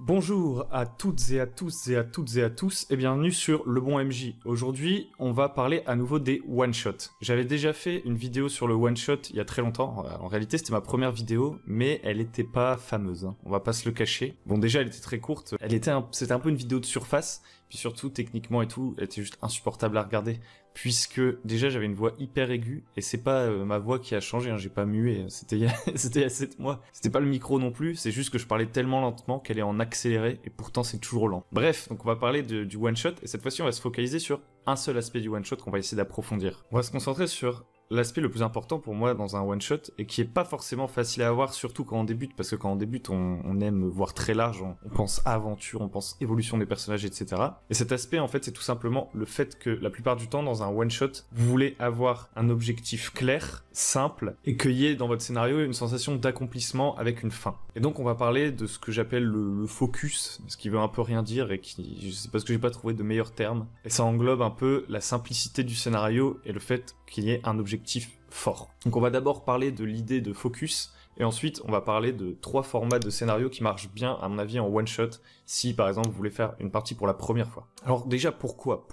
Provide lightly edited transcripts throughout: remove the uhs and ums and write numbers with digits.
Bonjour à toutes et à tous et à toutes et à tous et bienvenue sur Le Bon MJ. Aujourd'hui, on va parler à nouveau des one-shots. J'avais déjà fait une vidéo sur le one-shot il y a très longtemps. En réalité, c'était ma première vidéo, mais elle était pas fameuse, hein. On va pas se le cacher. Bon, déjà, elle était très courte. C'était un peu une vidéo de surface. Puis surtout, techniquement et tout, elle était juste insupportable à regarder. Puisque déjà, j'avais une voix hyper aiguë. Et c'est pas ma voix qui a changé, hein, j'ai pas mué. C'était il y a 7 mois. C'était pas le micro non plus. C'est juste que je parlais tellement lentement qu'elle est en accéléré. Et pourtant, c'est toujours lent. Bref, donc on va parler du one-shot. Et cette fois-ci, on va se focaliser sur un seul aspect du one-shot qu'on va essayer d'approfondir. On va se concentrer sur l'aspect le plus important pour moi dans un one-shot et qui est pas forcément facile à avoir, surtout quand on débute, parce que quand on débute, on aime voir très large, on pense aventure, on pense évolution des personnages, etc. Et cet aspect, en fait, c'est tout simplement le fait que la plupart du temps, dans un one-shot, vous voulez avoir un objectif clair, simple, et qu'il y ait dans votre scénario une sensation d'accomplissement avec une fin. Et donc, on va parler de ce que j'appelle le focus, ce qui veut un peu rien dire et qui, je sais pas, parce que j'ai pas trouvé de meilleur terme. Et ça englobe un peu la simplicité du scénario et le fait qu'il y ait un objectif fort. Donc on va d'abord parler de l'idée de focus, et ensuite on va parler de 3 formats de scénario qui marchent bien, à mon avis, en one-shot, si par exemple vous voulez faire une partie pour la première fois. Alors déjà, pourquoi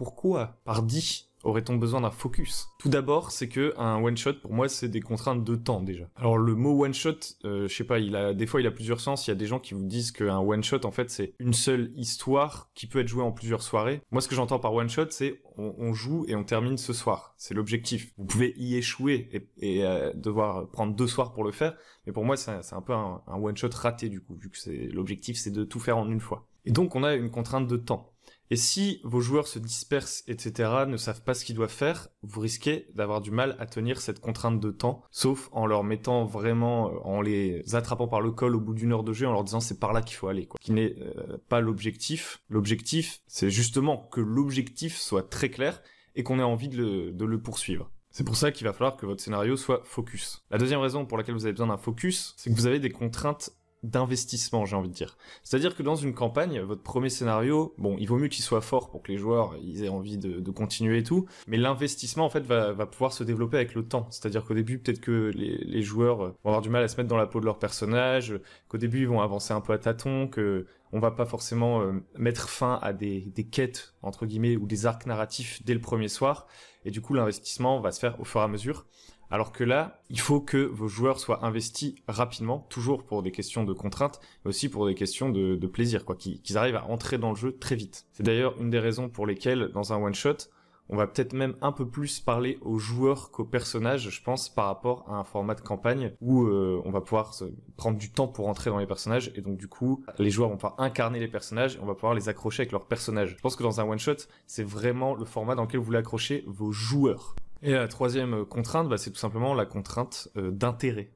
par 10 aurait-on besoin d'un focus? Tout d'abord, c'est que un one-shot, pour moi, c'est des contraintes de temps, déjà. Alors, le mot one-shot, je sais pas, des fois, il a plusieurs sens. Il y a des gens qui vous disent qu'un one-shot, en fait, c'est une seule histoire qui peut être jouée en plusieurs soirées. Moi, ce que j'entends par one-shot, c'est on joue et on termine ce soir. C'est l'objectif. Vous pouvez y échouer et devoir prendre 2 soirs pour le faire. Mais pour moi, c'est un peu un one-shot raté, du coup, vu que l'objectif, c'est de tout faire en une fois. Et donc, on a une contrainte de temps. Et si vos joueurs se dispersent, etc., ne savent pas ce qu'ils doivent faire, vous risquez d'avoir du mal à tenir cette contrainte de temps, sauf en leur mettant vraiment, en les attrapant par le col au bout d'une heure de jeu, en leur disant c'est par là qu'il faut aller, quoi. Qui n'est pas l'objectif. L'objectif, c'est justement que l'objectif soit très clair et qu'on ait envie de le poursuivre. C'est pour ça qu'il va falloir que votre scénario soit focus. La deuxième raison pour laquelle vous avez besoin d'un focus, c'est que vous avez des contraintes d'investissement, j'ai envie de dire. C'est-à-dire que dans une campagne, votre premier scénario, bon, il vaut mieux qu'il soit fort pour que les joueurs ils aient envie de continuer et tout, mais l'investissement, en fait, va pouvoir se développer avec le temps. C'est-à-dire qu'au début, peut-être que les joueurs vont avoir du mal à se mettre dans la peau de leur personnage, qu'au début, ils vont avancer un peu à tâtons, que on va pas forcément mettre fin à des quêtes, entre guillemets, ou des arcs narratifs dès le premier soir, et du coup, l'investissement va se faire au fur et à mesure. Alors que là, il faut que vos joueurs soient investis rapidement, toujours pour des questions de contraintes, mais aussi pour des questions de plaisir, quoi, qu'ils arrivent à entrer dans le jeu très vite. C'est d'ailleurs une des raisons pour lesquelles, dans un one-shot, on va peut-être même un peu plus parler aux joueurs qu'aux personnages, je pense, par rapport à un format de campagne où on va pouvoir prendre du temps pour entrer dans les personnages, et donc du coup, les joueurs vont pouvoir incarner les personnages, et on va pouvoir les accrocher avec leurs personnages. Je pense que dans un one-shot, c'est vraiment le format dans lequel vous voulez accrocher vos joueurs. Et la troisième contrainte, c'est tout simplement la contrainte d'intérêt.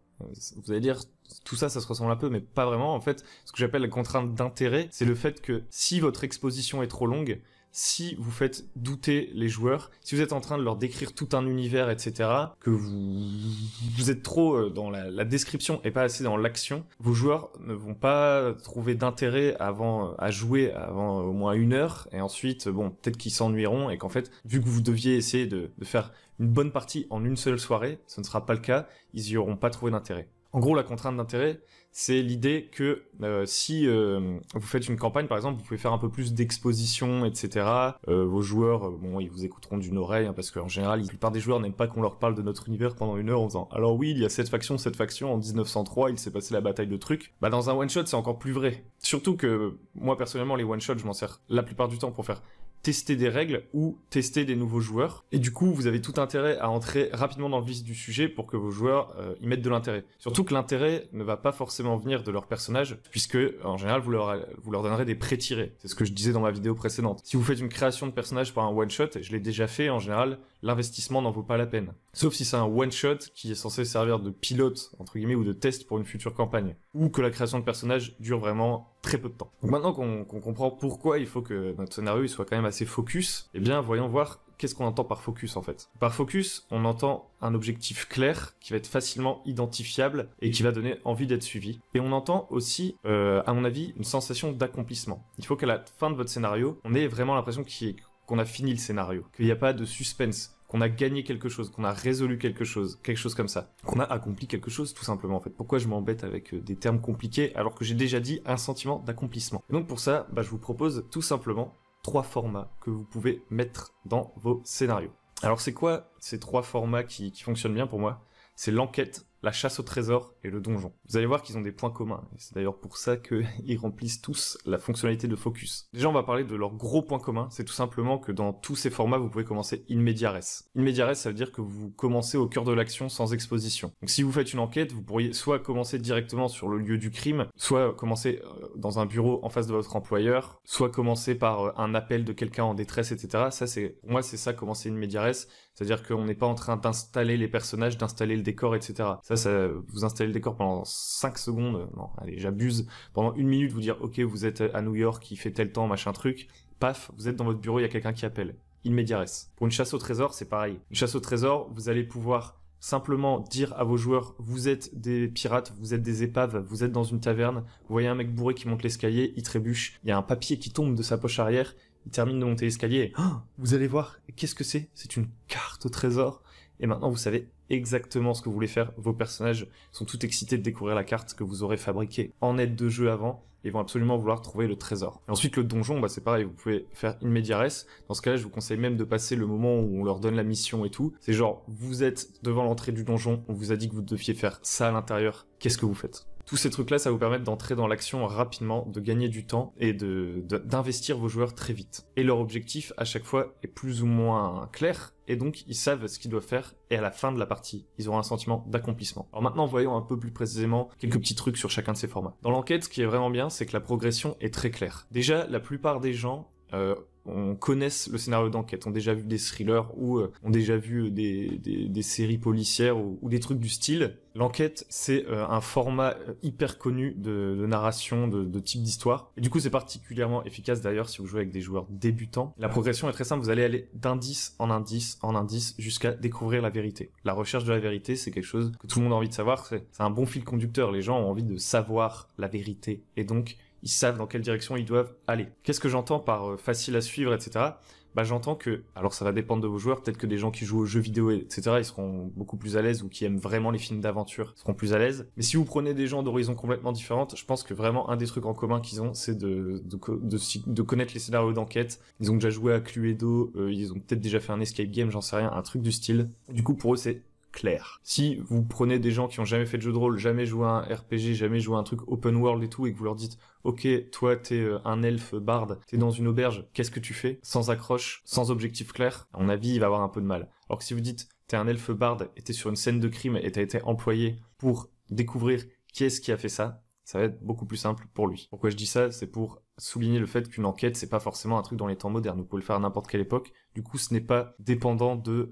Vous allez dire, tout ça, ça se ressemble un peu, mais pas vraiment. En fait, ce que j'appelle la contrainte d'intérêt, c'est le fait que si votre exposition est trop longue, si vous faites douter les joueurs, si vous êtes en train de leur décrire tout un univers, etc., que vous êtes trop dans la description et pas assez dans l'action, vos joueurs ne vont pas trouver d'intérêt à jouer avant au moins 1 heure, et ensuite, bon, peut-être qu'ils s'ennuieront, et qu'en fait, vu que vous deviez essayer de faire une bonne partie en une seule soirée, ce ne sera pas le cas, ils y auront pas trouvé d'intérêt. En gros, la contrainte d'intérêt, c'est l'idée que si vous faites une campagne, par exemple, vous pouvez faire un peu plus d'exposition, etc. Vos joueurs, bon, ils vous écouteront d'une oreille, hein, parce qu'en général, la plupart des joueurs n'aiment pas qu'on leur parle de notre univers pendant 1 heure en disant « Alors oui, il y a cette faction, en 1903, il s'est passé la bataille de trucs. » Dans un one-shot, c'est encore plus vrai. Surtout que, moi, personnellement, les one-shots, je m'en sers la plupart du temps pour faire tester des règles ou tester des nouveaux joueurs. Et du coup, vous avez tout intérêt à entrer rapidement dans le vif du sujet pour que vos joueurs y mettent de l'intérêt. Surtout que l'intérêt ne va pas forcément venir de leur personnage, puisque en général, vous leur donnerez des pré-tirés. C'est ce que je disais dans ma vidéo précédente. Si vous faites une création de personnage par un one-shot, et je l'ai déjà fait, en général, l'investissement n'en vaut pas la peine. Sauf si c'est un one-shot qui est censé servir de pilote, entre guillemets, ou de test pour une future campagne. Ou que la création de personnage dure vraiment très peu de temps. Donc maintenant qu'on comprend pourquoi il faut que notre scénario il soit quand même assez focus, eh bien voyons voir qu'est-ce qu'on entend par focus en fait. Par focus, on entend un objectif clair qui va être facilement identifiable et qui va donner envie d'être suivi. Et on entend aussi, à mon avis, une sensation d'accomplissement. Il faut qu'à la fin de votre scénario, on ait vraiment l'impression qu'on a fini le scénario, qu'il n'y a pas de suspense, qu'on a gagné quelque chose, qu'on a résolu quelque chose comme ça, qu'on a accompli quelque chose tout simplement en fait. Pourquoi je m'embête avec des termes compliqués alors que j'ai déjà dit un sentiment d'accomplissement. Et donc pour ça, je vous propose tout simplement 3 formats que vous pouvez mettre dans vos scénarios. Alors c'est quoi ces 3 formats qui fonctionnent bien pour moi? C'est l'enquête, la chasse au trésor et le donjon. Vous allez voir qu'ils ont des points communs. C'est d'ailleurs pour ça qu'ils remplissent tous la fonctionnalité de focus. Déjà, on va parler de leurs gros points communs. C'est tout simplement que dans tous ces formats, vous pouvez commencer in media res. In media res, ça veut dire que vous commencez au cœur de l'action sans exposition. Donc si vous faites une enquête, vous pourriez soit commencer directement sur le lieu du crime, soit commencer dans un bureau en face de votre employeur, soit commencer par un appel de quelqu'un en détresse, etc. Ça, pour moi, c'est ça, commencer in media res. C'est-à-dire qu'on n'est pas en train d'installer les personnages, d'installer le décor, etc. Ça, vous installez le décor pendant 5 secondes, non, allez, j'abuse, pendant 1 minute, vous dire, ok, vous êtes à New York, il fait tel temps, machin truc, paf, vous êtes dans votre bureau, il y a quelqu'un qui appelle. In media res. Pour une chasse au trésor, c'est pareil. Une chasse au trésor, vous allez pouvoir simplement dire à vos joueurs, vous êtes des pirates, vous êtes des épaves, vous êtes dans une taverne, vous voyez un mec bourré qui monte l'escalier, il trébuche, il y a un papier qui tombe de sa poche arrière, il termine de monter l'escalier, vous allez voir, qu'est-ce que c'est? C'est une carte au trésor. Et maintenant, vous savez exactement ce que vous voulez faire. Vos personnages sont tout excités de découvrir la carte que vous aurez fabriquée en aide de jeu avant et vont absolument vouloir trouver le trésor. Et ensuite, le donjon, c'est pareil, vous pouvez faire in media res. Dans ce cas-là, je vous conseille même de passer le moment où on leur donne la mission et tout. C'est genre, vous êtes devant l'entrée du donjon, on vous a dit que vous deviez faire ça à l'intérieur. Qu'est-ce que vous faites? Tous ces trucs-là, ça vous permet d'entrer dans l'action rapidement, de gagner du temps et d'investir vos joueurs très vite. Et leur objectif, à chaque fois, est plus ou moins clair, et donc ils savent ce qu'ils doivent faire, et à la fin de la partie, ils auront un sentiment d'accomplissement. Alors maintenant, voyons un peu plus précisément quelques petits trucs sur chacun de ces formats. Dans l'enquête, ce qui est vraiment bien, c'est que la progression est très claire. Déjà, la plupart des gens on connaisse le scénario d'enquête, ont déjà vu des thrillers ou ont déjà vu des séries policières ou des trucs du style. L'enquête, c'est un format hyper connu de narration, de type d'histoire. Et du coup, c'est particulièrement efficace d'ailleurs si vous jouez avec des joueurs débutants. La progression est très simple, vous allez aller d'indice en indice en indice jusqu'à découvrir la vérité. La recherche de la vérité, c'est quelque chose que tout le monde a envie de savoir, c'est un bon fil conducteur. Les gens ont envie de savoir la vérité et donc ils savent dans quelle direction ils doivent aller. Qu'est-ce que j'entends par facile à suivre, etc. J'entends que, alors ça va dépendre de vos joueurs, peut-être que des gens qui jouent aux jeux vidéo, etc., ils seront beaucoup plus à l'aise, ou qui aiment vraiment les films d'aventure seront plus à l'aise. Mais si vous prenez des gens d'horizons complètement différentes, je pense que vraiment un des trucs en commun qu'ils ont, c'est de connaître les scénarios d'enquête. Ils ont déjà joué à Cluedo, ils ont peut-être déjà fait un escape game, j'en sais rien, un truc du style. Du coup, pour eux, c'est clair. Si vous prenez des gens qui ont jamais fait de jeu de rôle, jamais joué à un RPG, jamais joué à un truc open world et tout, et que vous leur dites ok, toi t'es un elfe barde, t'es dans une auberge, qu'est-ce que tu fais? Sans accroche, sans objectif clair, à mon avis, il va avoir un peu de mal. Alors que si vous dites t'es un elfe barde et t'es sur une scène de crime et t'as été employé pour découvrir qui est-ce qui a fait ça, ça va être beaucoup plus simple pour lui. Pourquoi je dis ça? C'est pour souligner le fait qu'une enquête, c'est pas forcément un truc dans les temps modernes. Vous pouvez le faire à n'importe quelle époque. Du coup, ce n'est pas dépendant de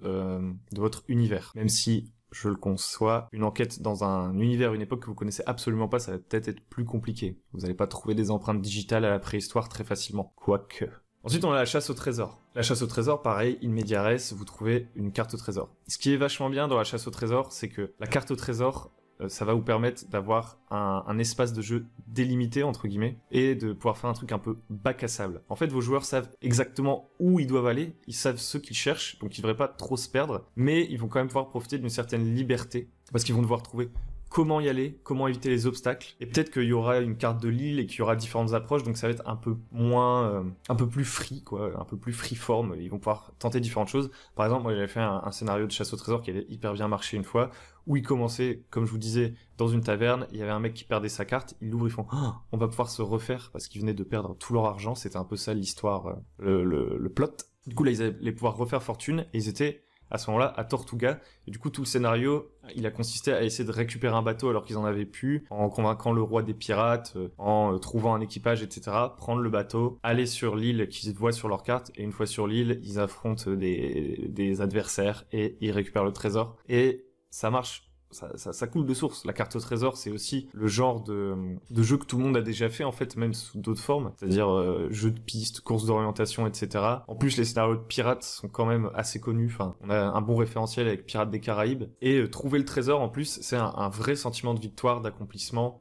votre univers. Même si, je le conçois, une enquête dans un univers, une époque que vous connaissez absolument pas, ça va peut-être être plus compliqué. Vous n'allez pas trouver des empreintes digitales à la préhistoire très facilement. Quoique. Ensuite, on a la chasse au trésor. La chasse au trésor, pareil, in media res, vous trouvez une carte au trésor. Ce qui est vachement bien dans la chasse au trésor, c'est que la carte au trésor, ça va vous permettre d'avoir un espace de jeu délimité, entre guillemets, et de pouvoir faire un truc un peu bac à sable. En fait, vos joueurs savent exactement où ils doivent aller, ils savent ce qu'ils cherchent, donc ils devraient pas trop se perdre, mais ils vont quand même pouvoir profiter d'une certaine liberté, parce qu'ils vont devoir trouver comment y aller, comment éviter les obstacles, et peut-être qu'il y aura une carte de l'île et qu'il y aura différentes approches, donc ça va être un peu moins, un peu plus free, quoi, un peu plus freeform, ils vont pouvoir tenter différentes choses. Par exemple, moi j'avais fait un scénario de chasse au trésor qui avait hyper bien marché une fois, où il commençait, comme je vous disais, dans une taverne, il y avait un mec qui perdait sa carte, ils l'ouvrent, ils font « on va pouvoir se refaire » parce qu'ils venaient de perdre tout leur argent, c'était un peu ça l'histoire, le plot. Du coup là, ils allaient pouvoir refaire fortune, et ils étaient à ce moment-là à Tortuga, et du coup tout le scénario il a consisté à essayer de récupérer un bateau alors qu'ils en avaient plus, en convainquant le roi des pirates, en trouvant un équipage, etc., prendre le bateau, aller sur l'île qu'ils voient sur leur carte, et une fois sur l'île ils affrontent des adversaires et ils récupèrent le trésor, et ça marche ça coule de source. La carte au trésor, c'est aussi le genre de jeu que tout le monde a déjà fait, en fait, même sous d'autres formes. C'est-à-dire jeu de piste, course d'orientation, etc. En plus, les scénarios de pirates sont quand même assez connus. Enfin, on a un bon référentiel avec Pirates des Caraïbes. Et trouver le trésor, en plus, c'est un vrai sentiment de victoire, d'accomplissement.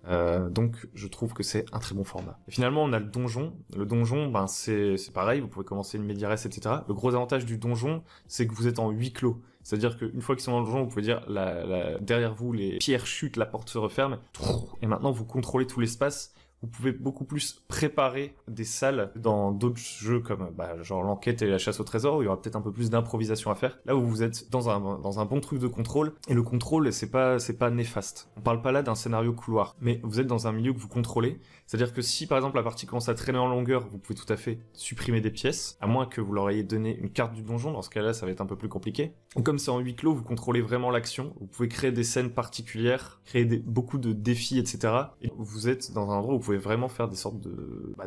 Donc, je trouve que c'est un très bon format. Et finalement, on a le donjon. Le donjon, ben, c'est pareil, vous pouvez commencer une média res, etc. Le gros avantage du donjon, c'est que vous êtes en huis clos. C'est-à-dire qu'une fois qu'ils sont dans le donjon, vous pouvez dire derrière vous, les pierres chutent, la porte se referme, et maintenant vous contrôlez tout l'espace. Vous pouvez beaucoup plus préparer des salles dans d'autres jeux comme genre l'enquête et la chasse au trésor, où il y aura peut-être un peu plus d'improvisation à faire. Là où vous êtes dans un bon truc de contrôle, et le contrôle, c'est pas néfaste. On parle pas là d'un scénario couloir, mais vous êtes dans un milieu que vous contrôlez. C'est-à-dire que si par exemple la partie commence à traîner en longueur, vous pouvez tout à fait supprimer des pièces, à moins que vous leur ayez donné une carte du donjon. Dans ce cas-là, ça va être un peu plus compliqué. Ou comme c'est en huis clos, vous contrôlez vraiment l'action. Vous pouvez créer des scènes particulières, créer beaucoup de défis, etc. Et vous êtes dans un endroit où vous pouvez vraiment faire des sortes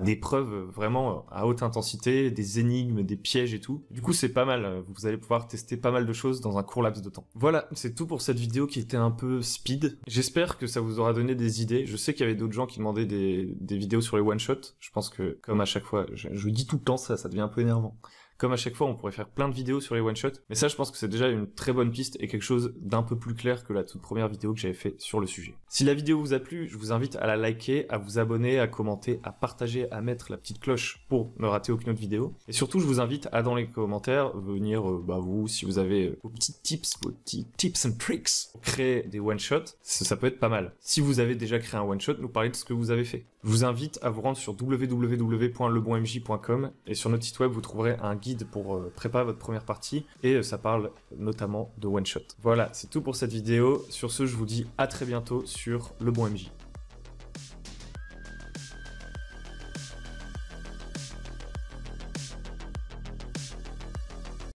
d'épreuves vraiment à haute intensité, des énigmes, des pièges et tout. Du coup, c'est pas mal. Vous allez pouvoir tester pas mal de choses dans un court laps de temps. Voilà, c'est tout pour cette vidéo qui était un peu speed. J'espère que ça vous aura donné des idées. Je sais qu'il y avait d'autres gens qui demandaient des vidéos sur les one-shots. Je pense que, comme à chaque fois, je dis tout le temps ça devient un peu énervant. Comme à chaque fois, on pourrait faire plein de vidéos sur les one-shots. Mais ça, je pense que c'est déjà une très bonne piste et quelque chose d'un peu plus clair que la toute première vidéo que j'avais fait sur le sujet. Si la vidéo vous a plu, je vous invite à la liker, à vous abonner, à commenter, à partager, à mettre la petite cloche pour ne rater aucune autre vidéo. Et surtout, je vous invite à, dans les commentaires, venir, vous, si vous avez vos petits tips and tricks pour créer des one-shots, ça peut être pas mal. Si vous avez déjà créé un one-shot, nous parler de ce que vous avez fait. Je vous invite à vous rendre sur www.lebonmj.com et sur notre site web, vous trouverez un guide pour préparer votre première partie et ça parle notamment de one-shot. Voilà, c'est tout pour cette vidéo. Sur ce, je vous dis à très bientôt sur Le Bon MJ.